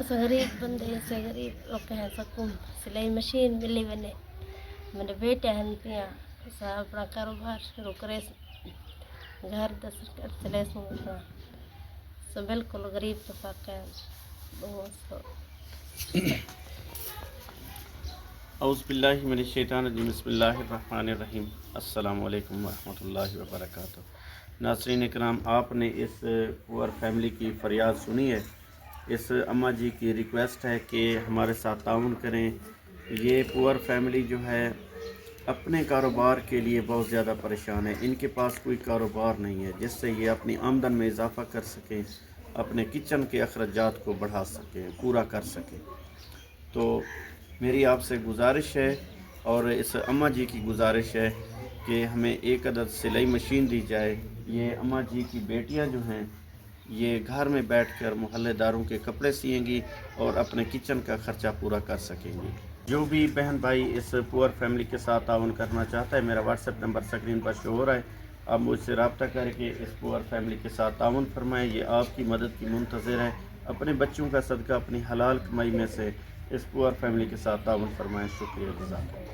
अस गरीब बंदे से गरीब लोग हैं सकूं सिलाई मशीन मिली बने मेरे बेटे हैं पिया अस अपना कारोबार शुरू करे घर दस चले सो अपना सो बिल्कुल गरीब तो पाके औज़ुबिल्लाहि मिनश्शैतानिर्रजीम बिस्मिल्लाहिर्रहमानिर्रहीम अस्सलामु अलैकुम वरहमतुल्लाहि वबरकातुहू। नाज़रीन इकराम, आपने इस पुअर फैमिली की फ़रियाद सुनी है। इस अम्मा जी की रिक्वेस्ट है कि हमारे साथ ताउन करें। ये पुअर फैमिली जो है अपने कारोबार के लिए बहुत ज़्यादा परेशान है। इनके पास कोई कारोबार नहीं है जिससे ये अपनी आमदन में इजाफ़ा कर सकें, अपने किचन के अखराजात को बढ़ा सकें, पूरा कर सकें। तो मेरी आपसे गुजारिश है और इस अम्मा जी की गुजारिश है कि हमें एक अदद सिलाई मशीन दी जाए। ये अम्मा जी की बेटियां जो हैं ये घर में बैठकर मोहल्लेदारों के कपड़े सिएंगी और अपने किचन का ख़र्चा पूरा कर सकेंगी। जो भी बहन भाई इस पुअर फैमिली के साथ ताउन करना चाहता है, मेरा व्हाट्सएप नंबर स्क्रीन पर शो हो रहा है। आप मुझसे रब्ता करके इस पुअर फैमिली के साथ ताउन फरमाएँ। ये आपकी मदद की मुंतज़िर है। अपने बच्चों का सदका अपनी हलाल कमाई में से इस पुअर फैमिली के साथ ताउन फरमाएँ। शुक्रिया जज़ाक।